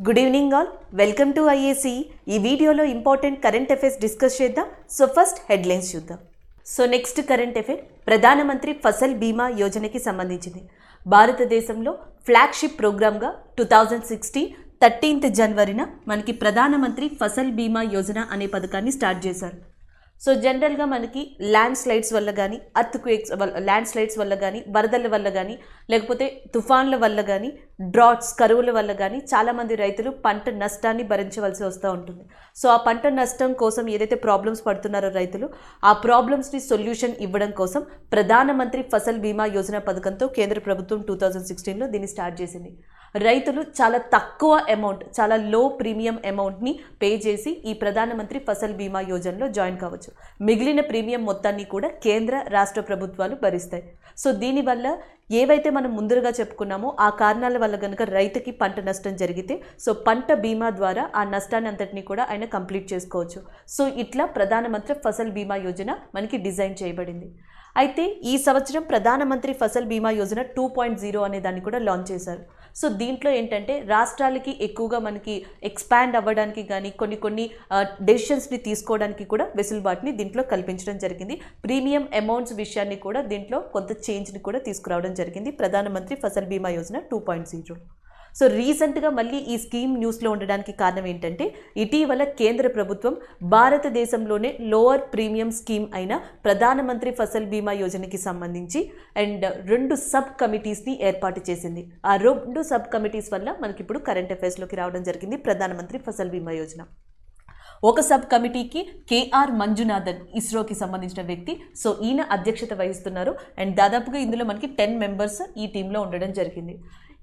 Good evening all, welcome to IAC. ఈ వీడియోలో important current affairs discuss చేద్దాం. So first headlines చూద్దాం. So next current affair ప్రధానమంత్రి ఫసల్ బీమా యోజనకి సంబంధించింది. భారతదేశంలో ఫ్లాగ్షిప్ ప్రోగ్రామ్గా 2016 13th జనవరిన మనకి ప్రధానమంత్రి ఫసల్ బీమా యోజన అనే పథకాన్ని స్టార్ట్ చేశారు. సో జనరల్గా మనకి ల్యాండ్ స్లైడ్స్ వల్ల కానీ, ల్యాండ్ స్లైడ్స్ వల్ల కానీ, వరదల వల్ల కానీ, లేకపోతే తుఫాన్ల వల్ల కానీ, డ్రాట్స్ కరువుల వల్ల కానీ చాలామంది రైతులు పంట నష్టాన్ని భరించవలసి వస్తూ ఉంటుంది. సో ఆ పంట నష్టం కోసం ఏదైతే ప్రాబ్లమ్స్ పడుతున్నారో రైతులు, ఆ ప్రాబ్లమ్స్ని సొల్యూషన్ ఇవ్వడం కోసం ప్రధానమంత్రి ఫసల్ బీమా యోజన పథకంతో కేంద్ర ప్రభుత్వం 2016లో దీన్ని స్టార్ట్ చేసింది. రైతులు చాలా తక్కువ అమౌంట్, చాలా లో ప్రీమియం అమౌంట్ని పే చేసి ఈ ప్రధానమంత్రి ఫసల్ బీమా యోజనలో జాయిన్ కావచ్చు. మిగిలిన ప్రీమియం మొత్తాన్ని కూడా కేంద్ర రాష్ట్ర ప్రభుత్వాలు భరిస్తాయి. సో దీనివల్ల ఏవైతే మనం ముందుగా చెప్పుకున్నామో ఆ కారణాల వల్ల కనుక రైతుకి పంట నష్టం జరిగితే సో పంట బీమా ద్వారా ఆ నష్టాన్ని అంతటినీ కూడా ఆయన కంప్లీట్ చేసుకోవచ్చు. సో ఇట్లా ప్రధానమంత్రి ఫసల్ బీమా యోజన మనకి డిజైన్ చేయబడింది. అయితే ఈ సంవత్సరం ప్రధానమంత్రి ఫసల్ బీమా యోజన 2.0 అనే దాన్ని కూడా లాంచ్ చేశారు. సో దీంట్లో ఏంటంటే రాష్ట్రాలకి ఎక్కువగా మనకి ఎక్స్పాండ్ అవ్వడానికి కానీ కొన్ని డెసిషన్స్ని తీసుకోవడానికి కూడా వెసులుబాటుని దీంట్లో కల్పించడం జరిగింది. ప్రీమియం అమౌంట్స్ విషయాన్ని కూడా దీంట్లో కొంత చేంజ్ని కూడా తీసుకురావడం జరిగింది ప్రధానమంత్రి ఫసల్ బీమా యోజన 2.0. సో రీసెంట్గా మళ్ళీ ఈ స్కీమ్ న్యూస్లో ఉండడానికి కారణం ఏంటంటే ఇటీవల కేంద్ర ప్రభుత్వం భారతదేశంలోనే లోవర్ ప్రీమియం స్కీమ్ అయిన ప్రధానమంత్రి ఫసల్ బీమా యోజనకి సంబంధించి అండ్ 2 సబ్ కమిటీస్ని ఏర్పాటు చేసింది. ఆ 2 సబ్ కమిటీస్ వల్ల మనకి ఇప్పుడు కరెంట్ అఫైర్స్లోకి రావడం జరిగింది ప్రధానమంత్రి ఫసల్ బీమా యోజన. ఒక సబ్ కమిటీకి కేఆర్ మంజునాథన్, ఇస్రోకి సంబంధించిన వ్యక్తి. సో ఈయన అధ్యక్షత వహిస్తున్నారు అండ్ దాదాపుగా ఇందులో మనకి 10 మెంబర్స్ ఈ టీంలో ఉండడం జరిగింది.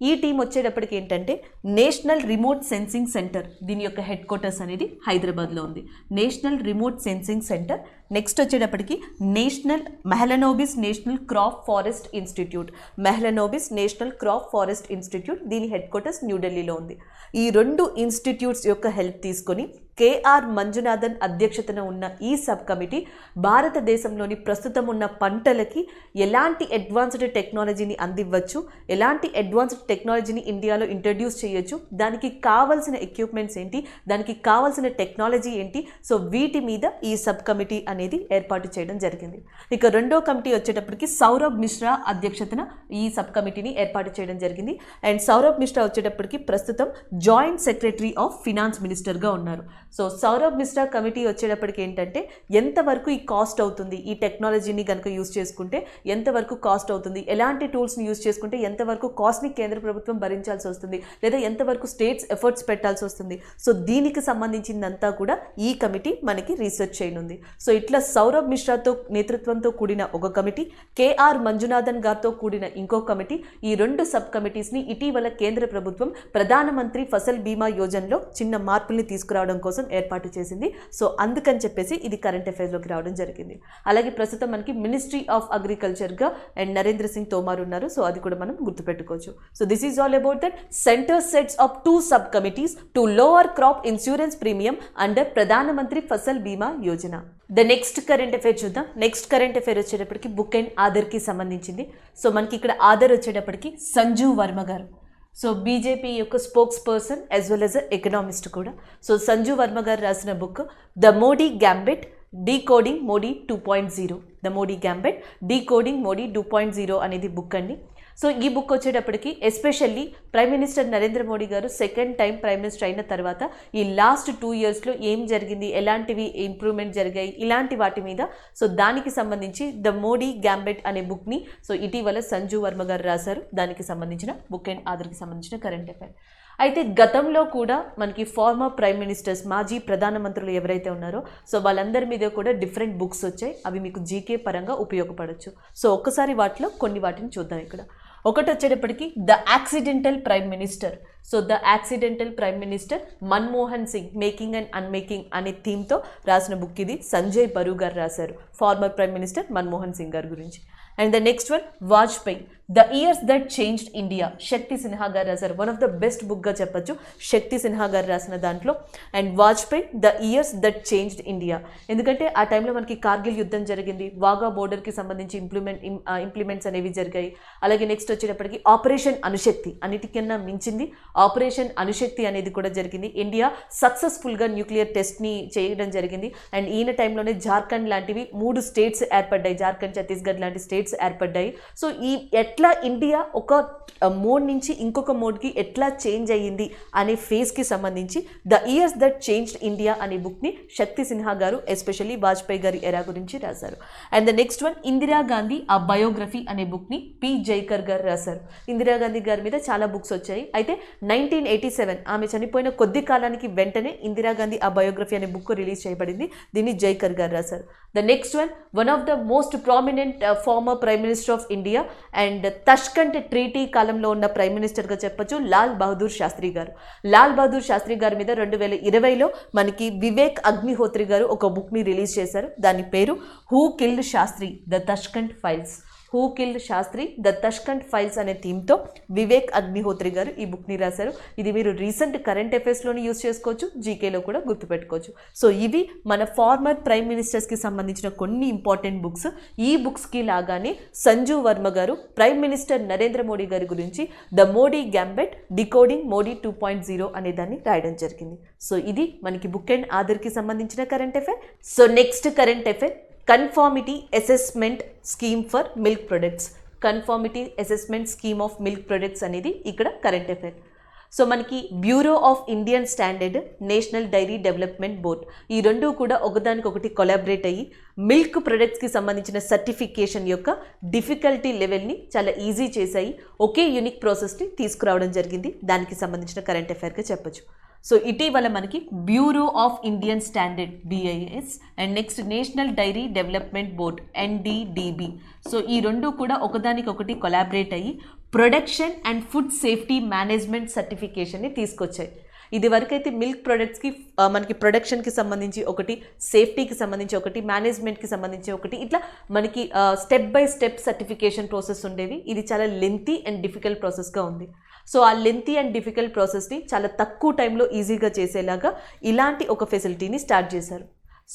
ఈ టీం వచ్చేటప్పటికి ఏంటంటే నేషనల్ రిమోట్ సెన్సింగ్ సెంటర్, దీని యొక్క హెడ్ క్వార్టర్స్ అనేది హైదరాబాద్లో ఉంది. National remote sensing centre. Next వచ్చేటప్పటికి Mahalanobis national crop forest institute, national crop forest institute, దీని హెడ్ క్వార్టర్స్ న్యూఢిల్లీలో ఉంది. ఈ 2 ఇన్స్టిట్యూట్స్ యొక్క హెల్ప్ తీసుకొని కేఆర్ మంజునాథన్ అధ్యక్షతన ఉన్న ఈ సబ్ కమిటీ భారతదేశంలోని ప్రస్తుతం ఉన్న పంటలకి ఎలాంటి అడ్వాన్స్డ్ టెక్నాలజీని అందివ్వచ్చు, ఎలాంటి అడ్వాన్స్డ్ టెక్నాలజీని ఇండియాలో ఇంట్రడ్యూస్ చేయొచ్చు, దానికి కావాల్సిన ఎక్విప్మెంట్స్ ఏంటి, దానికి కావాల్సిన టెక్నాలజీ ఏంటి, సో వీటి మీద ఈ సబ్ కమిటీ అనేది ఏర్పాటు చేయడం జరిగింది. ఇక రెండో కమిటీ వచ్చేటప్పటికి సౌరభ్ మిశ్రా అధ్యక్షతన ఈ సబ్ కమిటీని ఏర్పాటు చేయడం జరిగింది. అండ్ సౌరభ్ మిశ్రా వచ్చేటప్పటికి ప్రస్తుతం జాయింట్ సెక్రటరీ ఆఫ్ ఫినాన్స్ మినిస్టర్గా ఉన్నారు. సో సౌరభ్ మిశ్రా కమిటీ వచ్చేటప్పటికి ఏంటంటే ఎంతవరకు ఈ కాస్ట్ అవుతుంది, ఈ టెక్నాలజీని కనుక యూజ్ చేసుకుంటే ఎంతవరకు కాస్ట్ అవుతుంది, ఎలాంటి టూల్స్ని యూజ్ చేసుకుంటే ఎంతవరకు కాస్ట్ని కేంద్ర ప్రభుత్వం భరించాల్సి వస్తుంది, లేదా ఎంతవరకు స్టేట్స్ ఎఫర్ట్స్ పెట్టాల్సి వస్తుంది. సో దీనికి సంబంధించిందంతా కూడా ఈ కమిటీ మనకి రీసెర్చ్ చేయనుంది. సో ఇట్లా సౌరభ్ మిశ్రాతో నేతృత్వంతో కూడిన ఒక కమిటీ, కేఆర్ మంజునాథన్ గారితో కూడిన ఇంకో కమిటీ, ఈ 2 సబ్ కమిటీస్ని ఇటీవల కేంద్ర ప్రభుత్వం ప్రధానమంత్రి ఫసల్ బీమా యోజనలో చిన్న మార్పుల్ని తీసుకురావడం కోసం ఏర్పాటు చేసింది. సో అందుకని చెప్పేసి ఇది కరెంట్ అఫైర్స్లోకి రావడం జరిగింది. అలాగే ప్రస్తుతం మనకి మినిస్ట్రీ ఆఫ్ అగ్రికల్చర్గా అండ్ నరేంద్ర సింగ్ తోమార్ ఉన్నారు. సో అది కూడా మనం గుర్తుపెట్టుకోవచ్చు. So this is all about that. Centre sets up 2 sub committees to lower crop insurance premium under Pradhan Mantri Fasal Bima Yojana. The next current affair చూద్దాం. నెక్స్ట్ కరెంట్ అఫైర్ వచ్చేటప్పటికి బుక్ అండ్ ఆధార్కి సంబంధించింది. సో మనకి ఇక్కడ ఆధార్ వచ్చేటప్పటికి సంజీవ్ వర్మ గారు. సో బీజేపీ యొక్క spokesperson as well as economist కూడా. So Sanjeev Verma గారు రాసిన book the Modi gambit decoding Modi 2.0, the Modi gambit decoding Modi 2.0 అనేది బుక్ అండి. సో ఈ బుక్ వచ్చేటప్పటికి especially prime minister Narendra Modi గారు సెకండ్ టైం ప్రైమ్ మినిస్టర్ అయిన తర్వాత ఈ లాస్ట్ 2 yearsలో ఏం జరిగింది, ఎలాంటివి ఇంప్రూవ్మెంట్ జరిగాయి, ఇలాంటి వాటి మీద సో దానికి సంబంధించి ద మోడీ గ్యాంబిట్ అనే బుక్ని సో ఇటీవల సంజీవ్ వర్మ గారు రాశారు. దానికి సంబంధించిన బుక్ అండ్ ఆధార్కి సంబంధించిన కరెంట్ అఫైర్. అయితే గతంలో కూడా మనకి ఫార్మర్ ప్రైమ్ మినిస్టర్స్, మాజీ ప్రధానమంత్రులు ఎవరైతే ఉన్నారో సో వాళ్ళందరి మీద కూడా డిఫరెంట్ బుక్స్ వచ్చాయి. అవి మీకు జీకే పరంగా ఉపయోగపడవచ్చు. సో ఒక్కసారి వాటిని చూద్దాం. ఇక్కడ ఒకటి వచ్చేటప్పటికి the accidental prime minister. So the accidental prime minister Manmohan Singh making and unmaking అనే థీమ్తో రాసిన బుక్ ఇది. సంజయ్ బరు గారు రాశారు, former prime minister Manmohan Singh గారి గురించి. And the next one Vajpayee. The years that changed India, Shakti Sinha garu రాశారు. వన్ ఆఫ్ ద బెస్ట్ బుక్గా చెప్పొచ్చు శక్తి సిన్హా గారు రాసిన దాంట్లో. And Vajpayee, the years that changed India, ఎందుకంటే ఆ టైంలో మనకి కార్గిల్ యుద్ధం జరిగింది, వాగా బోర్డర్కి సంబంధించి ఇంప్లిమెంట్స్ అనేవి జరిగాయి. అలాగే నెక్స్ట్ వచ్చేటప్పటికి ఆపరేషన్ అణుశక్తి, అన్నిటికన్నా మించింది ఆపరేషన్ అణుశక్తి అనేది కూడా జరిగింది. ఇండియా సక్సెస్ఫుల్గా న్యూక్లియర్ టెస్ట్ని చేయడం జరిగింది. అండ్ ఈయన టైంలోనే జార్ఖండ్ లాంటివి 3 స్టేట్స్ ఏర్పడ్డాయి, జార్ఖండ్, ఛత్తీస్గఢ్ లాంటి స్టేట్స్ ఏర్పడ్డాయి. సో ఈ ఎట్లా ఇండియా ఒక మోడ్ నుంచి ఇంకొక మోడ్కి ఎట్లా చేంజ్ అయ్యింది అనే ఫేజ్కి సంబంధించి the years that changed India అనే బుక్ని శక్తి సిన్హా గారు ఎస్పెషల్లీ వాజ్పేయి గారి ఎరా గురించి రాశారు. And the next one Indira Gandhi ఆ బయోగ్రఫీ అనే బుక్ని పి జైకర్ గారు రాశారు. ఇందిరాగాంధీ గారి మీద చాలా బుక్స్ వచ్చాయి. అయితే 1987 ఆమె చనిపోయిన కొద్ది కాలానికి వెంటనే ఇందిరాగాంధీ ఆ బయోగ్రఫీ అనే బుక్ రిలీజ్ చేయబడింది. దీన్ని జైకర్ గారు రాశారు. The next one of the most prominent former prime minister of India and Tashkent treaty కాలంలో ఉన్న ప్రైమ్ మినిస్టర్గా చెప్పొచ్చు లాల్ బహదూర్ శాస్త్రి గారు. లాల్ బహదూర్ శాస్త్రి గారి మీద 2020లో మనకి వివేక్ అగ్నిహోత్రి గారు ఒక బుక్ని రిలీజ్ చేశారు. దాని పేరు who killed Shastri, the Tashkent files. Who killed Shastri, the Tashkent files అనే థీమ్తో వివేక్ అగ్నిహోత్రి గారు ఈ బుక్ని రాశారు. ఇది మీరు రీసెంట్ కరెంట్ అఫైర్స్లోని యూజ్ చేసుకోవచ్చు, జీకేలో కూడా గుర్తుపెట్టుకోవచ్చు. సో ఇవి మన ఫార్మర్ ప్రైమ్ మినిస్టర్స్కి సంబంధించిన కొన్ని ఇంపార్టెంట్ బుక్స్. ఈ బుక్స్కి లాగానే సంజు వర్మ గారు ప్రైమ్ మినిస్టర్ నరేంద్ర మోడీ గారి గురించి ద మోడీ గ్యాంబెట్ డికోడింగ్ మోడీ 2.0 అనే దాన్ని రాయడం జరిగింది. సో ఇది మనకి బుక్ అండ్ ఆధార్కి సంబంధించిన current affair. So next current affair conformity assessment scheme for milk products. Conformity assessment scheme of milk products అనేది ఇక్కడ కరెంట్ అఫైర్. సో మనకి bureau of Indian standard, national dairy development board, ఈ రెండు కూడా ఒకదానికొకటి collaborate అయ్యి మిల్క్ ప్రొడక్ట్స్కి సంబంధించిన certification యొక్క డిఫికల్టీ లెవెల్ని చాలా ఈజీ చేశాయి. ఒకే యూనిక్ ప్రాసెస్ని తీసుకురావడం జరిగింది. దానికి సంబంధించిన కరెంట్ అఫైర్గా చెప్పొచ్చు. సో ఇటీవల మనకి bureau of Indian standard BIS and next national dairy development board NDDB, so ఈ రెండు కూడా ఒకదానికొకటి కొలాబరేట్ అయ్యి production and food safety management సర్టిఫికేషన్ని తీసుకొచ్చాయి. ఇది వరకైతే మిల్క్ ప్రొడక్ట్స్కి మనకి ప్రొడక్షన్కి సంబంధించి ఒకటి, సేఫ్టీకి సంబంధించి ఒకటి, మేనేజ్మెంట్కి సంబంధించి ఒకటి, ఇట్లా మనకి step by step certification process ఉండేవి. ఇది చాలా లెంతీ అండ్ డిఫికల్ట్ ప్రాసెస్గా ఉంది. సో ఆ లెంతీ అండ్ డిఫికల్ట్ ప్రాసెస్ని చాలా తక్కువ టైంలో ఈజీగా చేసేలాగా ఇలాంటి ఒక ఫెసిలిటీని స్టార్ట్ చేశారు.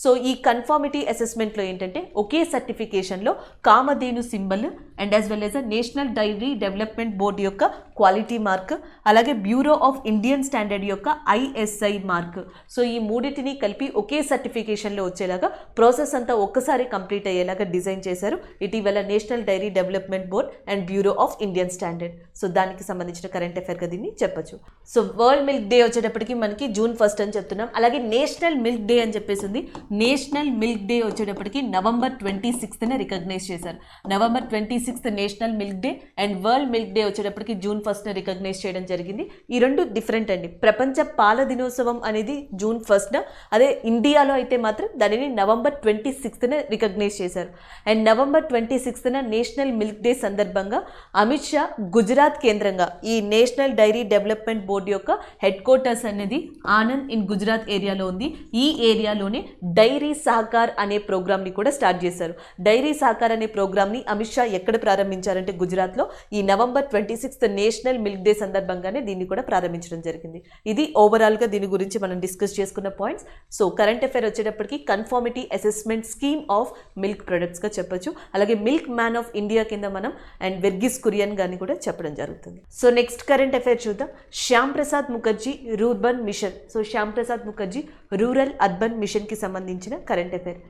సో ఈ కన్ఫార్మిటీ అసెస్మెంట్లో ఏంటంటే ఒకే సర్టిఫికేషన్లో Kamadhenu symbol and as well as national dairy development board యొక్క క్వాలిటీ మార్క్, అలాగే బ్యూరో ఆఫ్ ఇండియన్ స్టాండర్డ్ యొక్క ISI మార్క్, సో ఈ మూడింటిని కలిపి ఒకే సర్టిఫికేషన్లో వచ్చేలాగా ప్రాసెస్ అంతా ఒక్కసారి కంప్లీట్ అయ్యేలాగా డిజైన్ చేశారు ఇటీవల national dairy development board and bureau of Indian standard. So దానికి సంబంధించిన కరెంట్ అఫైర్గా దీన్ని చెప్పొచ్చు. సో వరల్డ్ మిల్క్ డే వచ్చేటప్పటికి మనకి June 1 అని చెప్తున్నాం. అలాగే నేషనల్ మిల్క్ డే అని చెప్పేసి ఉంది. నేషనల్ మిల్క్ డే వచ్చేటప్పటికి November 26న రికగ్నైజ్ చేశారు. November 26th national milk day and world milk day వచ్చేటప్పటికి June 1న రికగ్నైజ్ చేయడం జరిగింది. ఈ రెండు డిఫరెంట్ అండి. ప్రపంచ పాల దినోత్సవం అనేది June 1న, అదే ఇండియాలో అయితే మాత్రం దానిని November 26న రికగ్నైజ్ చేశారు. అండ్ November 26న నేషనల్ మిల్క్ డే సందర్భంగా అమిత్ షా గుజరాత్ కేంద్రంగా ఈ నేషనల్ డైరీ డెవలప్మెంట్ బోర్డు యొక్క హెడ్ క్వార్టర్స్ అనేది ఆనంద్ ఇన్ గుజరాత్ ఏరియాలో ఉంది. ఈ ఏరియాలోనే డైరీ సహకార్ అనే ప్రోగ్రామ్ని కూడా స్టార్ట్ చేశారు. డైరీ సహకార్ అనే ప్రోగ్రామ్ని అమిత్ షా ఎక్కడ ప్రారంభించారంటే గుజరాత్లో. ఈ November 26th national milk day సందర్భంగానే దీన్ని కూడా ప్రారంభించడం జరిగింది. ఇది ఓవరాల్గా దీని గురించి మనం డిస్కస్ చేసుకున్న పాయింట్స్. సో కరెంట్ అఫైర్ వచ్చేటప్పటికి conformity assessment scheme of milk ప్రొడక్ట్స్గా చెప్పొచ్చు. అలాగే మిల్క్ మ్యాన్ ఆఫ్ ఇండియా కింద మనం అండ్ వెర్గిస్ కురియన్ గారిని కూడా చెప్పడం జరుగుతుంది. సో నెక్స్ట్ కరెంట్ అఫైర్ చూద్దాం. Shyam Prasad Mukherjee rurban mission. So Shyam Prasad Mukherjee rural urban మిషన్కి సంబంధించిన కరెంట్ అఫైర్.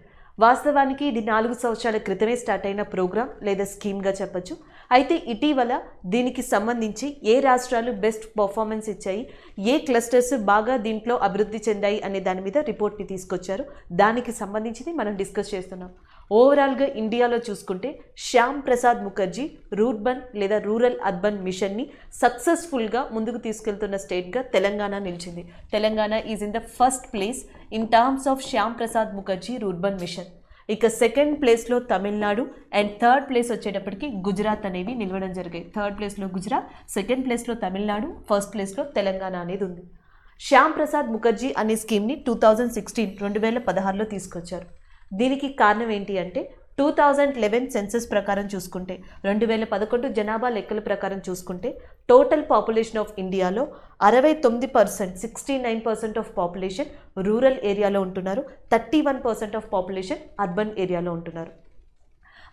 వాస్తవానికి ఇది 4 సంవత్సరాల క్రితమే స్టార్ట్ అయిన ప్రోగ్రామ్ లేదా స్కీమ్గా చెప్పొచ్చు. అయితే ఇటీవల దీనికి సంబంధించి ఏ రాష్ట్రాలు బెస్ట్ పర్ఫార్మెన్స్ ఇచ్చాయి, ఏ క్లస్టర్స్ బాగా దీంట్లో అభివృద్ధి చెందాయి అనే దాని మీద రిపోర్ట్ని తీసుకొచ్చారు. దానికి సంబంధించి మనం డిస్కస్ చేస్తున్నాం. ఓవరాల్గా ఇండియాలో చూసుకుంటే శ్యామ్ ప్రసాద్ ముఖర్జీ రూర్బన్ లేదా రూరల్ అర్బన్ మిషన్ని సక్సెస్ఫుల్గా ముందుకు తీసుకెళ్తున్న స్టేట్గా తెలంగాణ నిలిచింది. Telangana is in the first place in terms of Shyam Prasad Mukherjee rurban mission. ఇక సెకండ్ ప్లేస్లో తమిళనాడు అండ్ థర్డ్ ప్లేస్ వచ్చేటప్పటికి గుజరాత్ అనేవి నిలవడం జరిగాయి. థర్డ్ ప్లేస్లో గుజరాత్, సెకండ్ ప్లేస్లో తమిళనాడు, ఫస్ట్ ప్లేస్లో తెలంగాణ అనేది ఉంది. శ్యామ్ ప్రసాద్ ముఖర్జీ అనే స్కీమ్ని 2016 2016లో తీసుకొచ్చారు. దీనికి కారణం ఏంటి అంటే 2011 సెన్సస్ ప్రకారం చూసుకుంటే 2011 జనాభా లెక్కల ప్రకారం చూసుకుంటే టోటల్ పాపులేషన్ ఆఫ్ ఇండియాలో 69%, 69% ఆఫ్ పాపులేషన్ రూరల్ ఏరియాలో ఉంటున్నారు, 31% ఆఫ్ పాపులేషన్ అర్బన్ ఏరియాలో ఉంటున్నారు.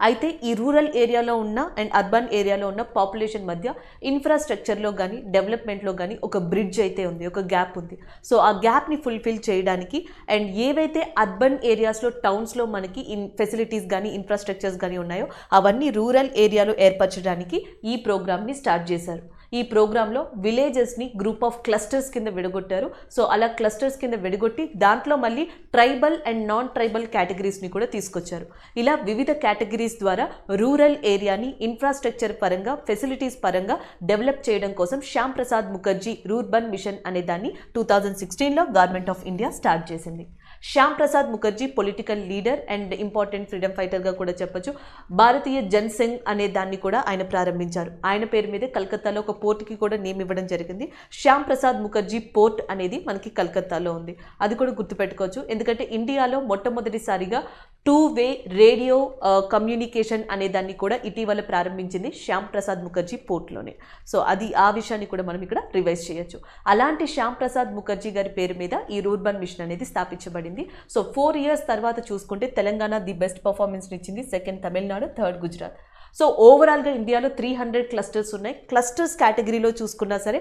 అయితే ఈ రూరల్ ఏరియాలో ఉన్న అండ్ అర్బన్ ఏరియాలో ఉన్న పాపులేషన్ మధ్య ఇన్ఫ్రాస్ట్రక్చర్లో కానీ డెవలప్మెంట్లో కానీ ఒక బ్రిడ్జ్ అయితే ఉంది, ఒక గ్యాప్ ఉంది. సో ఆ గ్యాప్ని ఫుల్ఫిల్ చేయడానికి అండ్ ఏవైతే అర్బన్ ఏరియాస్లో టౌన్స్లో మనకి ఫెసిలిటీస్ కానీ ఇన్ఫ్రాస్ట్రక్చర్స్ కానీ ఉన్నాయో అవన్నీ రూరల్ ఏరియాలో ఏర్పరచడానికి ఈ ప్రోగ్రామ్ని స్టార్ట్ చేశారు. ఈ ప్రోగ్రాంలో విలేజెస్ని గ్రూప్ ఆఫ్ క్లస్టర్స్ కింద విడగొట్టారు. సో అలా క్లస్టర్స్ కింద విడగొట్టి దాంట్లో మళ్ళీ ట్రైబల్ అండ్ నాన్ ట్రైబల్ కేటగిరీస్ని కూడా తీసుకొచ్చారు. ఇలా వివిధ కేటగిరీస్ ద్వారా రూరల్ ఏరియాని ఇన్ఫ్రాస్ట్రక్చర్ పరంగా ఫెసిలిటీస్ పరంగా డెవలప్ చేయడం కోసం శ్యామ్ ప్రసాద్ ముఖర్జీ రూర్బన్ మిషన్ అనే దాన్ని 2016లో గవర్నమెంట్ ఆఫ్ ఇండియా స్టార్ట్ చేసింది. Syama Prasad Mukherjee political leader and important freedom ఫైటర్గా కూడా చెప్పొచ్చు. భారతీయ జన్ సంఘ్ అనే దాన్ని కూడా ఆయన ప్రారంభించారు. ఆయన పేరు మీదే కలకత్తాలో ఒక పోర్ట్కి కూడా నేమ్ ఇవ్వడం జరిగింది. శ్యామ్ ప్రసాద్ ముఖర్జీ పోర్ట్ అనేది మనకి కలకత్తాలో ఉంది. అది కూడా గుర్తుపెట్టుకోవచ్చు, ఎందుకంటే ఇండియాలో మొట్టమొదటిసారిగా 2-వే రేడియో కమ్యూనికేషన్ అనే దాన్ని కూడా ఇటీవల ప్రారంభించింది శ్యామ్ ప్రసాద్ ముఖర్జీ పోర్ట్లోనే. సో అది ఆ విషయాన్ని కూడా మనం ఇక్కడ రివైజ్ చేయొచ్చు. అలాంటి శ్యామ్ ప్రసాద్ ముఖర్జీ గారి పేరు మీద ఈ రూర్బన్ మిషన్ అనేది స్థాపించబడింది. సో 4 years తర్వాత చూసుకుంటే తెలంగాణ ది బెస్ట్ పర్ఫార్మెన్స్ని ఇచ్చింది, second Tamil Nadu, third Gujarat. So ఓవరాల్గా ఇండియాలో 300 క్లస్టర్స్ ఉన్నాయి. క్లస్టర్స్ కేటగిరీలో చూసుకున్నా సరే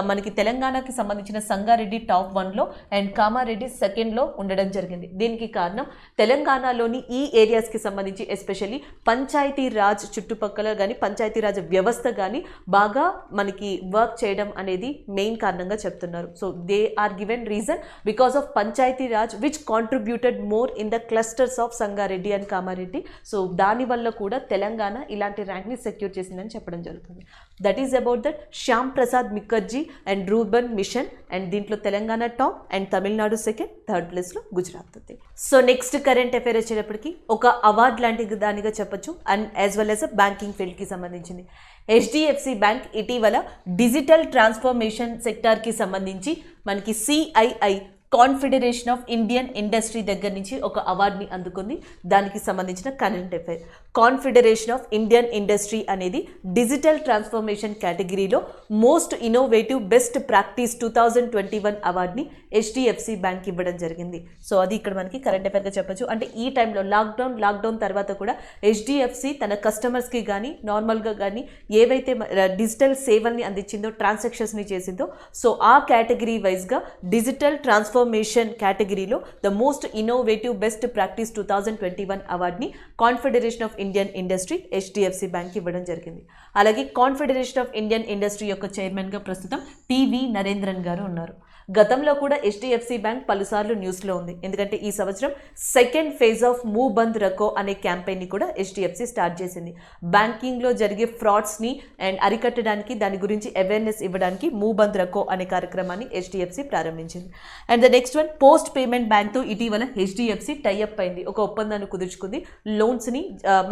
మనకి తెలంగాణకి సంబంధించిన సంగారెడ్డి టాప్ 1లో అండ్ కామారెడ్డి సెకండ్లో ఉండడం జరిగింది. దీనికి కారణం తెలంగాణలోని ఈ ఏరియాస్కి సంబంధించి ఎస్పెషల్లీ పంచాయతీ రాజ్ చుట్టుపక్కల కానీ పంచాయతీ రాజ్ వ్యవస్థ కానీ బాగా మనకి వర్క్ చేయడం అనేది మెయిన్ కారణంగా చెప్తున్నారు. So they are given reason because of Panchayati Raj which contributed more in the clusters of Sangareddy and Kamareddy. So దానివల్ల కూడా తెలంగాణ ఇలాంటి ర్యాంక్ని సెక్యూర్ చేసిందని చెప్పడం జరుగుతుంది. That is about that Syama Prasad Mukherjee and rurban mission. And దీంట్లో Telangana top and Tamil Nadu second, third ప్లేస్లో గుజరాత్ ఉంది. సో నెక్స్ట్ కరెంట్ అఫైర్ వచ్చేటప్పటికి ఒక అవార్డ్ లాంటి దానిగా చెప్పొచ్చు and as well as banking ఫీల్డ్కి సంబంధించింది. HDFC బ్యాంక్ ఇటీవల డిజిటల్ ట్రాన్స్ఫర్మేషన్ సెక్టార్కి సంబంధించి మనకి CII confederation of Indian industry దగ్గర నుంచి ఒక అవార్డుని అందుకుంది. దానికి సంబంధించిన current affair. Confederation of Indian industry అనేది డిజిటల్ ట్రాన్స్ఫర్మేషన్ కేటగిరీలో మోస్ట్ ఇన్నోవేటివ్ బెస్ట్ ప్రాక్టీస్ 2021 అవార్డుని HDFC బ్యాంక్ ఇవ్వడం జరిగింది. సో అది ఇక్కడ మనకి కరెంట్ అఫైర్గా చెప్పొచ్చు. అంటే ఈ టైంలో లాక్డౌన్ తర్వాత కూడా HDFC తన కస్టమర్స్కి కానీ నార్మల్గా కానీ ఏవైతే డిజిటల్ సేవల్ని అందించిందో ట్రాన్సాక్షన్స్ని చేసిందో సో ఆ కేటగిరీ వైజ్గా డిజిటల్ ట్రాన్స్ఫర్మేషన్ కేటగిరీలో the most innovative best practice 2021 అవార్డుని confederation of Indian industry HDFC bank ఇవ్వడం జరిగింది. అలాగే కాన్ఫెడరేషన్ ఆఫ్ ఇండియన్ ఇండస్ట్రీ యొక్క చైర్మన్గా ప్రస్తుతం PV నరేంద్రన్ గారు ఉన్నారు. గతంలో కూడా HDFC బ్యాంక్ పలుసార్లు న్యూస్లో ఉంది, ఎందుకంటే ఈ సంవత్సరం సెకండ్ ఫేజ్ ఆఫ్ మూవ్ బంద్ రకో అనే క్యాంపెయిన్ని కూడా HDFC స్టార్ట్ చేసింది. బ్యాంకింగ్లో జరిగే ఫ్రాడ్స్ని అండ్ అరికట్టడానికి దాని గురించి అవేర్నెస్ ఇవ్వడానికి మూవ్ బంద్ రకో అనే కార్యక్రమాన్ని HDFC ప్రారంభించింది. And the next one post payment బ్యాంక్తో ఇటీవల HDFC టైఅప్ అయింది, ఒక ఒప్పందాన్ని కుదుర్చుకుంది లోన్స్ని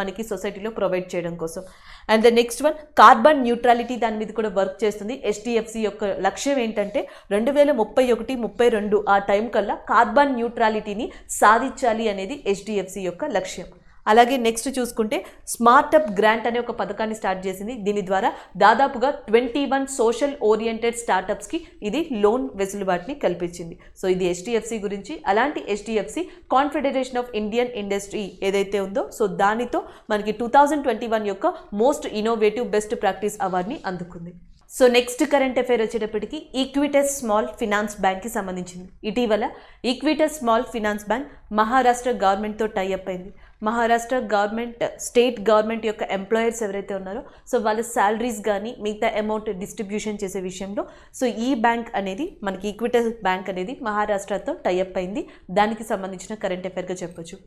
మనకి సొసైటీలో ప్రొవైడ్ చేయడం కోసం. And the next one carbon neutrality, దాని మీద కూడా వర్క్ చేస్తుంది. HDFC యొక్క లక్ష్యం ఏంటంటే 2031-32 ఆ టైం కల్లా కార్బన్ న్యూట్రాలిటీని సాధించాలి అనేది HDFC యొక్క లక్ష్యం. అలాగే నెక్స్ట్ చూసుకుంటే స్మార్టప్ గ్రాంట్ అనే ఒక పథకాన్ని స్టార్ట్ చేసింది. దీని ద్వారా దాదాపుగా 21 సోషల్ ఓరియంటెడ్ స్టార్టప్స్కి ఇది లోన్ వెసులుబాటుని కల్పించింది. సో ఇది HDFC గురించి. అలాంటి HDFC confederation of Indian industry ఏదైతే ఉందో సో దానితో మనకి 2021 యొక్క మోస్ట్ ఇన్నోవేటివ్ బెస్ట్ ప్రాక్టీస్ అవార్డుని అందుకుంది. సో నెక్స్ట్ కరెంట్ అఫైర్ వచ్చేటప్పటికి ఈక్విటస్ స్మాల్ ఫినాన్స్ బ్యాంక్కి సంబంధించింది. ఇటీవల Equitas small finance bank Maharashtra గవర్నమెంట్తో టైఅప్ అయింది. మహారాష్ట్ర గవర్నమెంట్ స్టేట్ గవర్నమెంట్ యొక్క ఎంప్లాయర్స్ ఎవరైతే ఉన్నారో సో వాళ్ళ శాలరీస్ కానీ మిగతా అమౌంట్ డిస్ట్రిబ్యూషన్ చేసే విషయంలో సో ఈ బ్యాంక్ అనేది మనకి ఈక్విటస్ బ్యాంక్ అనేది మహారాష్ట్రతో టైఅప్ అయింది. దానికి సంబంధించిన కరెంట్ అఫైర్గా చెప్పొచ్చు.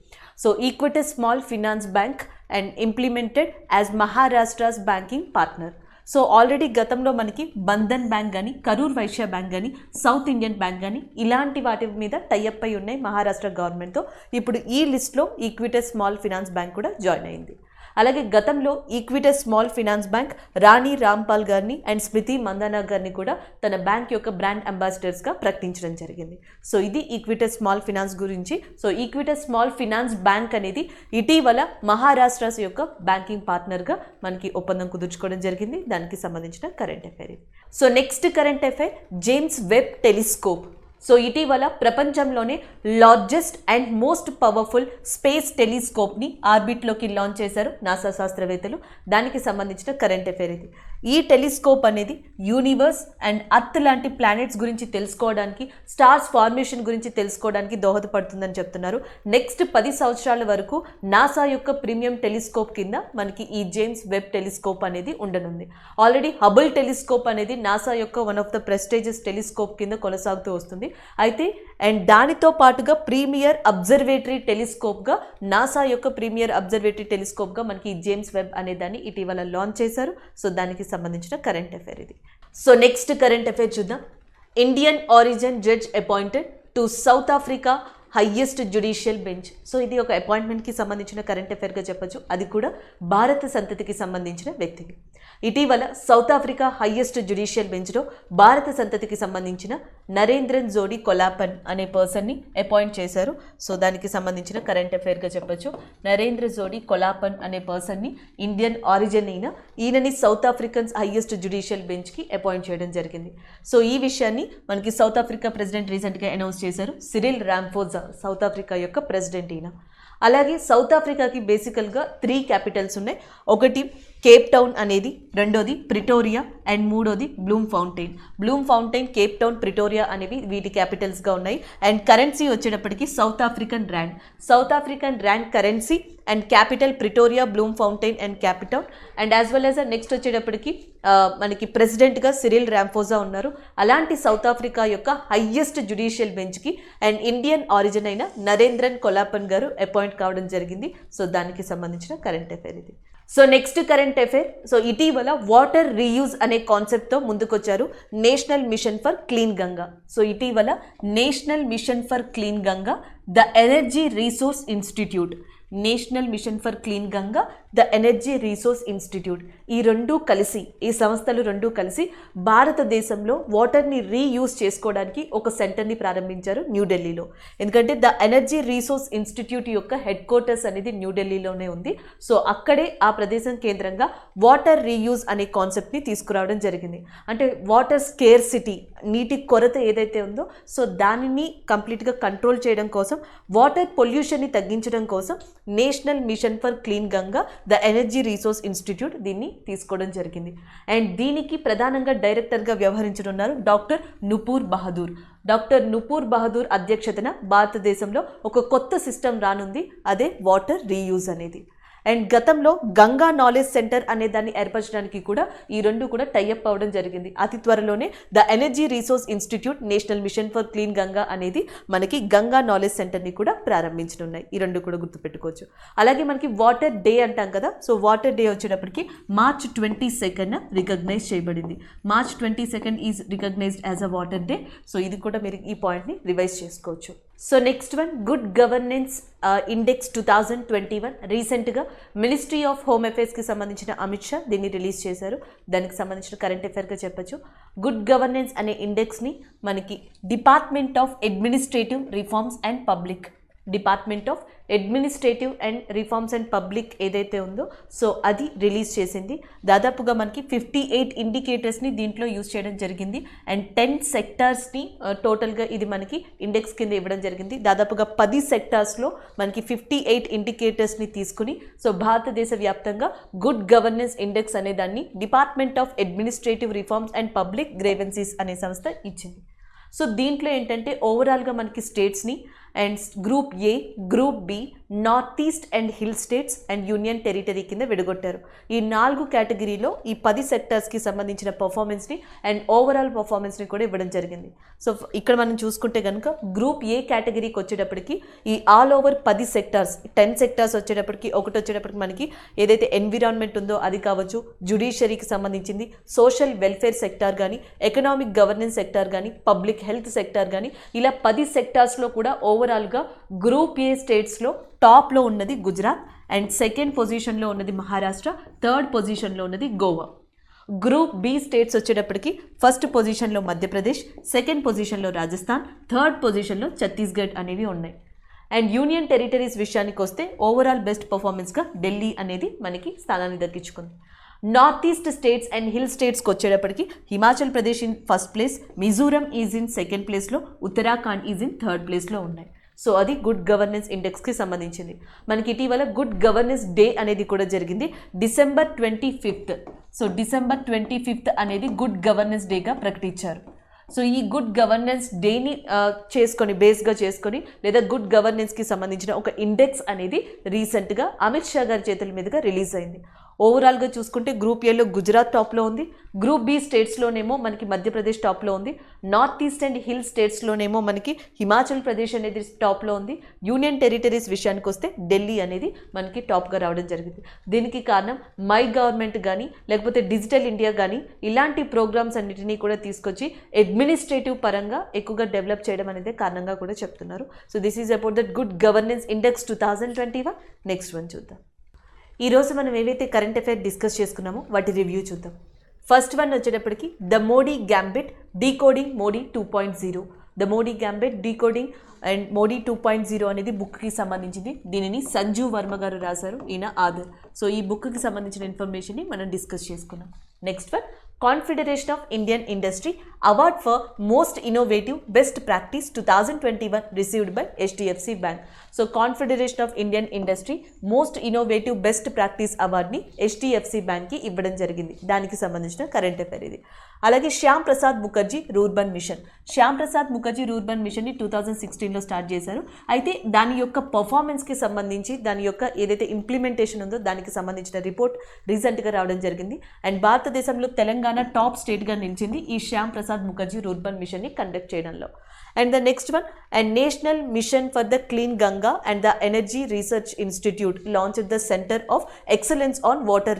So Equitas small finance bank and implemented as Maharashtra's banking partner. So already గతంలో మనకి బంధన్ బ్యాంక్ కానీ కరూర్ వైశ్య బ్యాంక్ కానీ సౌత్ ఇండియన్ బ్యాంక్ కానీ ఇలాంటి వాటి మీద టైఅప్ అయి ఉన్నాయి మహారాష్ట్ర గవర్నమెంట్తో. ఇప్పుడు ఈ లిస్ట్లో ఈక్విటస్ స్మాల్ ఫినాన్స్ బ్యాంక్ కూడా జాయిన్ అయింది. అలాగే గతంలో ఈక్విటస్ స్మాల్ ఫైనాన్స్ బ్యాంక్ రాణి రాంపాల్ గారిని అండ్ స్మృతి మందానా గారిని కూడా తన బ్యాంక్ యొక్క బ్రాండ్ అంబాసిడర్స్గా ప్రకటించడం జరిగింది. సో ఇది ఈక్విటస్ స్మాల్ ఫైనాన్స్ గురించి. So Equitas small finance bank అనేది ఇటీవల మహారాష్ట్ర యొక్క బ్యాంకింగ్ పార్ట్నర్గా మనకి ఒప్పందం కుదుర్చుకోవడం జరిగింది. దానికి సంబంధించిన కరెంట్ అఫైర్ ఇది. So next current affair, James Webb telescope. So ఇటీవల ప్రపంచంలోనే largest and most powerful space టెలిస్కోప్ని ఆర్బిట్లోకి లాంచ్ చేశారు నాసా శాస్త్రవేత్తలు. దానికి సంబంధించిన కరెంట్ అఫైర్ ఇది. ఈ టెలిస్కోప్ అనేది యూనివర్స్ అండ్ అర్త్ లాంటి ప్లానెట్స్ గురించి తెలుసుకోవడానికి, స్టార్స్ ఫార్మేషన్ గురించి తెలుసుకోవడానికి దోహదపడుతుందని చెప్తున్నారు. నెక్స్ట్ 10 సంవత్సరాల వరకు నాసా యొక్క ప్రీమియం టెలిస్కోప్ కింద మనకి ఈ జేమ్స్ వెబ్ టెలిస్కోప్ అనేది ఉండనుంది. ఆల్రెడీ హబుల్ టెలిస్కోప్ అనేది నాసా యొక్క one of the prestigious telescope కింద కొనసాగుతూ వస్తుంది. అయితే అండ్ దానితో పాటుగా ప్రీమియర్ అబ్జర్వేటరీ టెలిస్కోప్గా, నాసా యొక్క ప్రీమియర్ అబ్జర్వేటరీ టెలిస్కోప్గా మనకి ఈ జేమ్స్ వెబ్ అనే దాన్ని ఇటీవల లాంచ్ చేశారు. సో దానికి సంబంధించిన కరెంట్ అఫైర్ ఇది. సో నెక్స్ట్ కరెంట్ అఫైర్ చూద్దాం. Indian origin judge appointed to South Africa highest judicial bench. So ఇది ఒక అపాయింట్మెంట్కి సంబంధించిన కరెంట్ అఫైర్గా చెప్పొచ్చు. అది కూడా భారత సంతతికి సంబంధించిన వ్యక్తికి. ఇటీవల సౌత్ ఆఫ్రికా హైయెస్ట్ జ్యుడిషియల్ బెంచ్లో భారత సంతతికి సంబంధించిన నరేంద్రన్ జోడి కొలాపన్ అనే పర్సన్ని అపాయింట్ చేశారు. సో దానికి సంబంధించిన కరెంట్ అఫైర్గా చెప్పొచ్చు. నరేంద్ర జోడి కొలాపన్ అనే పర్సన్ని ఇండియన్ ఆరిజిన్ ఈయనని సౌత్ ఆఫ్రికన్స్ హైయెస్ట్ జ్యుడిషియల్ బెంచ్కి అపాయింట్ చేయడం జరిగింది. సో ఈ విషయాన్ని మనకి సౌత్ ఆఫ్రికా ప్రెసిడెంట్ రీసెంట్గా అనౌన్స్ చేశారు. సిరిల్ రాంఫోజా సౌత్ ఆఫ్రికా యొక్క ప్రెసిడెంట్ ఈయన. అలాగే సౌత్ ఆఫ్రికాకి బేసికల్గా 3 క్యాపిటల్స్ ఉన్నాయి. ఒకటి కేప్ టౌన్ అనేది, రెండోది ప్రిటోరియా అండ్ మూడోది Bloemfontein, Cape Town, Pretoria అనేవి వీటి క్యాపిటల్స్గా ఉన్నాయి. అండ్ కరెన్సీ వచ్చేటప్పటికి South African rand currency and capital Pretoria, Bloemfontein and Cape Town. And as well as next వచ్చేటప్పటికి మనకి ప్రెసిడెంట్గా సిరిల్ రాంఫోజా ఉన్నారు. అలాంటి సౌత్ ఆఫ్రికా యొక్క హైయెస్ట్ జ్యుడిషియల్ బెంచ్కి అండ్ ఇండియన్ ఆరిజిన్ అయిన నరేంద్రన్ కొలాపన్ గారు అపాయింట్ కావడం జరిగింది. సో దానికి సంబంధించిన కరెంట్ అఫైర్ ఇది. So next current affair, so ఇటీవల వాటర్ రీయూజ్ అనే కాన్సెప్ట్తో ముందుకొచ్చారు national mission for clean Ganga. So ఇటీవల national mission for clean Ganga, the energy resource institute, national mission for clean Ganga, the energy resource institute, ఈ సంస్థలు రెండూ కలిసి భారతదేశంలో వాటర్ని రీయూజ్ చేసుకోవడానికి ఒక సెంటర్ని ప్రారంభించారు న్యూఢిల్లీలో. ఎందుకంటే ద ఎనర్జీ రీసోర్స్ ఇన్స్టిట్యూట్ యొక్క హెడ్ క్వార్టర్స్ అనేది న్యూఢిల్లీలోనే ఉంది. సో అక్కడే ఆ ప్రదేశం కేంద్రంగా వాటర్ రీయూజ్ అనే కాన్సెప్ట్ని తీసుకురావడం జరిగింది. అంటే వాటర్ స్కేర్సిటీ, నీటి కొరత ఏదైతే ఉందో సో దానిని కంప్లీట్గా కంట్రోల్ చేయడం కోసం, వాటర్ పొల్యూషన్ని తగ్గించడం కోసం national mission for clean Ganga, the energy resource institute దీన్ని తీసుకోవడం జరిగింది. అండ్ దీనికి ప్రధానంగా డైరెక్టర్గా వ్యవహరించనున్నారు డాక్టర్ నుపూర్ బహదూర్ అధ్యక్షతన భారతదేశంలో ఒక కొత్త సిస్టమ్ రానుంది, అదే వాటర్ రీయూజ్ అనేది. అండ్ గతంలో గంగా నాలెడ్జ్ సెంటర్ అనే దాన్ని ఏర్పరచడానికి కూడా ఈ రెండు కూడా టైఅప్ అవ్వడం జరిగింది. అతి త్వరలోనే the energy resource institute, national mission for clean Ganga అనేది మనకి గంగా నాలెడ్జ్ సెంటర్ని కూడా ప్రారంభించనున్నాయి. ఈ రెండు కూడా గుర్తుపెట్టుకోవచ్చు. అలాగే మనకి వాటర్ డే అంటాం కదా, సో వాటర్ డే వచ్చేటప్పటికి March 22 రికగ్నైజ్ చేయబడింది. March 22 is recognised as a water day. So ఇది కూడా మీరు ఈ పాయింట్ని రివైజ్ చేసుకోవచ్చు. So next one, good governance index 2021. రీసెంట్గా మినిస్ట్రీ ఆఫ్ హోమ్ అఫేర్స్కి సంబంధించిన అమిత్ షా దీన్ని రిలీజ్ చేశారు. దానికి సంబంధించిన కరెంట్ అఫైర్గా చెప్పొచ్చు. గుడ్ గవర్నెన్స్ అనే ఇండెక్స్ని మనకి department of administrative reforms and public ఏదైతే ఉందో సో అది రిలీజ్ చేసింది. దాదాపుగా మనకి 58 ఇండికేటర్స్ని దీంట్లో యూజ్ చేయడం జరిగింది. అండ్ 10 సెక్టార్స్ని టోటల్గా ఇది మనకి ఇండెక్స్ కింద ఇవ్వడం జరిగింది. దాదాపుగా 10 సెక్టార్స్లో మనకి 58 ఇండికేటర్స్ని తీసుకుని సో భారతదేశ వ్యాప్తంగా గుడ్ గవర్నెన్స్ ఇండెక్స్ అనే దాన్ని department of administrative reforms and public grievances అనే సంస్థ ఇచ్చింది. సో దీంట్లో ఏంటంటే ఓవరాల్గా మనకి స్టేట్స్ని and group A, group B, north east and hill states and union territory కింద విడగొట్టారు. ఈ 4 కేటగిరీలో ఈ 10 సెక్టార్స్కి సంబంధించిన పర్ఫార్మెన్స్ని అండ్ ఓవరాల్ పర్ఫార్మెన్స్ని కూడా ఇవ్వడం జరిగింది. సో ఇక్కడ మనం చూసుకుంటే కనుక గ్రూప్ ఏ కేటగిరీకి వచ్చేటప్పటికి ఈ ఆల్ ఓవర్ 10 సెక్టార్స్, 10 సెక్టార్స్ వచ్చేటప్పటికి వచ్చేటప్పటికి మనకి ఏదైతే ఎన్విరాన్మెంట్ ఉందో అది కావచ్చు, జ్యుడిషియరీకి సంబంధించింది, సోషల్ వెల్ఫేర్ సెక్టార్ కానీ, ఎకనామిక్ గవర్నెన్స్ సెక్టార్ కానీ, పబ్లిక్ హెల్త్ సెక్టార్ కానీ, ఇలా 10 సెక్టార్స్లో కూడా ఓవరాల్ ఓవరాల్గా గ్రూప్ ఏ స్టేట్స్లో టాప్లో ఉన్నది గుజరాత్, అండ్ సెకండ్ పొజిషన్లో ఉన్నది మహారాష్ట్ర, థర్డ్ పొజిషన్లో ఉన్నది గోవా. గ్రూప్ బి స్టేట్స్ వచ్చేటప్పటికి ఫస్ట్ పొజిషన్లో మధ్యప్రదేశ్, సెకండ్ పొజిషన్లో రాజస్థాన్, థర్డ్ పొజిషన్లో ఛత్తీస్గఢ్ అనేవి ఉన్నాయి. అండ్ యూనియన్ టెరిటరీస్ విషయానికి వస్తే ఓవరాల్ బెస్ట్ పర్ఫార్మెన్స్గా ఢిల్లీ అనేది మనకి స్థానాన్ని దక్కించుకుంది. North east states and hill స్టేట్స్కి వచ్చేటప్పటికి Himachal Pradesh in first place, Mizoram is in second ప్లేస్లో, ఉత్తరాఖండ్ ఈజ్ ఇన్ థర్డ్ ప్లేస్లో ఉన్నాయి. సో అది గుడ్ గవర్నెన్స్ ఇండెక్స్కి సంబంధించింది. మనకి ఇటీవల గుడ్ గవర్నెన్స్ డే అనేది కూడా జరిగింది December 25th. So December 25th అనేది గుడ్ గవర్నెన్స్ డేగా ప్రకటించారు. సో ఈ గుడ్ గవర్నెన్స్ డేని బేస్గా చేసుకొని లేదా గుడ్ గవర్నెన్స్కి సంబంధించిన ఒక ఇండెక్స్ అనేది రీసెంట్గా అమిత్ షా గారి చేతుల మీదుగా రిలీజ్ అయింది. ఓవరాల్గా చూసుకుంటే గ్రూప్ ఏలో గుజరాత్ టాప్లో ఉంది, గ్రూప్ బి స్టేట్స్లోనేమో మనకి మధ్యప్రదేశ్ టాప్లో ఉంది, నార్త్ ఈస్ట్ అండ్ హిల్ స్టేట్స్లోనేమో మనకి హిమాచల్ ప్రదేశ్ అనేది టాప్లో ఉంది. యూనియన్ టెరిటరీస్ విషయానికి వస్తే ఢిల్లీ అనేది మనకి టాప్గా రావడం జరిగింది. దీనికి కారణం మై గవర్నమెంట్ కానీ లేకపోతే డిజిటల్ ఇండియా కానీ ఇలాంటి ప్రోగ్రామ్స్ అన్నిటినీ కూడా తీసుకొచ్చి అడ్మినిస్ట్రేటివ్ పరంగా ఎక్కువగా డెవలప్ చేయడం అనేది కారణంగా కూడా చెప్తున్నారు. So this is about that good governance index 2021. Next one చూద్దాం. ఈరోజు మనం ఏవైతే కరెంట్ అఫైర్ డిస్కస్ చేసుకున్నామో వాటి రివ్యూ చూద్దాం. ఫస్ట్ వన్ వచ్చేటప్పటికి the Modi gambit decoding Modi 2.0. The Modi gambit decoding and Modi 2.0 అనేది బుక్కి సంబంధించింది. దీనిని సంజీవ్ వర్మ గారు రాశారు, ఈయన ఆథర్. సో ఈ బుక్కి సంబంధించిన ఇన్ఫర్మేషన్ని మనం డిస్కస్ చేసుకున్నాం. Next one Confederation of Indian Industry Award for Most Innovative Best Practice 2021 received by HDFC Bank. So Confederation of Indian Industry Most Innovative Best Practice Award ని HDFC Bank కి ఇవ్వడం జరిగింది. దానికి సంబంధించిన కరెంట్ అఫైర్ ఇది. అలాగే Shyam Prasad Mukherjee rurban mission. Shyam Prasad Mukherjee rurban మిషన్ని 2016లో స్టార్ట్ చేశారు. అయితే దాని యొక్క పర్ఫార్మెన్స్కి సంబంధించి దాని యొక్క ఏదైతే ఇంప్లిమెంటేషన్ ఉందో దానికి సంబంధించిన రిపోర్ట్ రీసెంట్గా రావడం జరిగింది. అండ్ భారతదేశంలో తెలంగాణ టాప్ స్టేట్గా నిలిచింది ఈ శ్యామ్ ప్రసాద్ ముఖర్జీ రూర్బన్ మిషన్ని కండక్ట్ చేయడంలో. And the next one, a national mission for the clean Ganga and the Energy Research Institute launched the Center of Excellence on Water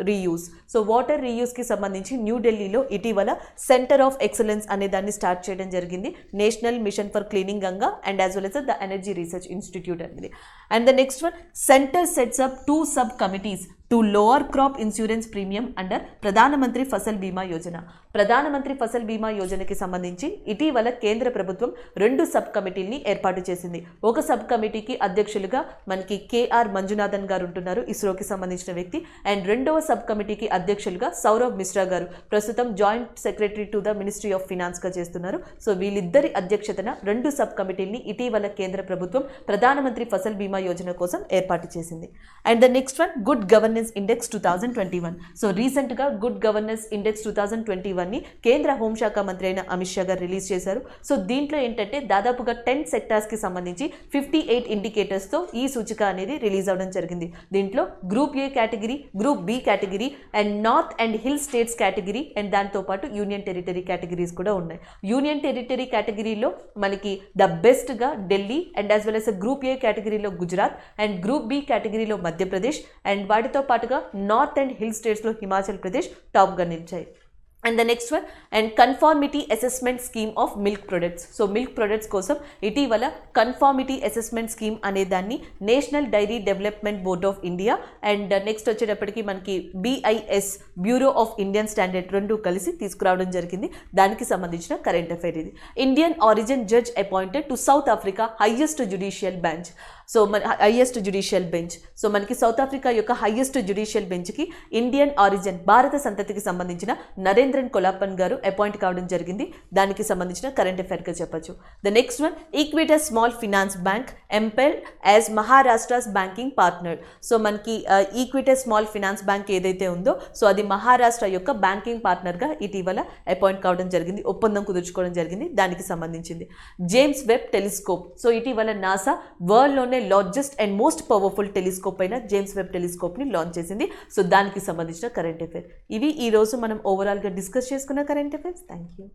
Reuse. So water reuse ki sambandhinchi New Delhi lo itivela Center of Excellence ane danni start cheyadam jarigindi. National Mission for Cleaning Ganga and as well as the Energy Research Institute anedi. And the next one, center sets up 2 subcommittees to lower crop insurance premium under Pradhana Mantri Fasal Bima Yojana. Pradhana Mantri Fasal Bima Yojana ki sambandhinchi ఇటీవల కేంద్ర ప్రభుత్వం 2 sub కమిటీల్ని ఏర్పాటు చేసింది. ఒక sub కమిటీకి అధ్యక్షులుగా మనకి KR Manjunathan గారు ఉంటున్నారు, ఇస్రోకి సంబంధించిన వ్యక్తి. అండ్ రెండవ సబ్ కమిటీకి అధ్యక్షులుగా సౌరవ్ మిశ్రా గారు ప్రస్తుతం joint secretary to the ministry of ఫినాన్స్గా చేస్తున్నారు. సో వీళ్ళిద్దరి అధ్యక్షతన 2 సబ్ కమిటీల్ని ఇటీవల కేంద్ర ప్రభుత్వం ప్రధానమంత్రి ఫసల్ బీమా యోజన కోసం ఏర్పాటు చేసింది. And the next one good governance index 2021. So రీసెంట్గా గుడ్ గవర్నెన్స్ ఇండెక్స్ 2021ని కేంద్ర హోంశాఖ మంత్రి అయిన అమిత్ షా గారు రిలీజ్ చేశారు. సో దీంట్లో ఏంటంటే దాదాపుగా 10 సెక్టార్స్కి సంబంధించి 58 ఇండికేటర్స్తో ఈ సూచిక అనేది రిలీజ్ అవ్వడం జరిగింది. దీంట్లో group A category, group B category and north and hill states category and దాంతోపాటు యూనియన్ టెరిటరీ కేటగిరీస్ కూడా ఉన్నాయి. యూనియన్ టెరిటరీ కేటగిరీలో మనకి ద బెస్ట్గా Delhi and as well as group A కేటగిరీలో గుజరాత్ అండ్ గ్రూప్ బి కేటగిరీలో మధ్యప్రదేశ్ అండ్ వాటితో పాటుగా నార్త్ అండ్ హిల్ స్టేట్స్లో హిమాచల్ ప్రదేశ్ టాప్గా నిలిచాయి. And the next one and conformity assessment scheme of milk products. So milk products కోసం ఇటీవల కన్ఫార్మిటీ అసెస్మెంట్ స్కీమ్ అనే దాన్ని national dairy development board of India and next వచ్చేటప్పటికి మనకి BIS bureau of Indian standard 2 కలిసి తీసుకురావడం జరిగింది. దానికి సంబంధించిన కరెంట్ అఫైర్ ఇది. Indian origin judge appointed to South Africa highest judicial bench. So highest judicial bench. So మనకి సౌత్ ఆఫ్రికా యొక్క హైయెస్ట్ జ్యుడిషియల్ బెంచ్కి ఇండియన్ ఆరిజిన్ భారత సంతతికి సంబంధించిన నరేంద్రన్ కొలాపన్ గారు అపాయింట్ కావడం జరిగింది. దానికి సంబంధించిన కరెంట్ అఫైర్గా చెప్పొచ్చు. The next one Equitas small finance bank empanel as Maharashtra's banking partner. So మనకి ఈక్విటస్ స్మాల్ ఫినాన్స్ బ్యాంక్ ఏదైతే ఉందో సో అది మహారాష్ట్ర యొక్క బ్యాంకింగ్ పార్ట్నర్గా ఇటీవల అపాయింట్ కావడం జరిగింది, ఒప్పందం కుదుర్చుకోవడం జరిగింది. దానికి సంబంధించింది జేమ్స్ వెబ్ టెలిస్కోప్. సో ఇటీవల నాసా వరల్డ్లోనే largest and most powerful telescope అయిన జేమ్స్ వెబ్ టెలిస్కోప్ని లాంచ్ చేసింది. సో దానికి సంబంధించిన కరెంట్ అఫైర్ ఇవి ఈ రోజు మనం ఓవరాల్గా డిస్కస్ చేసుకున్న కరెంట్ అఫైర్స్. Thank you.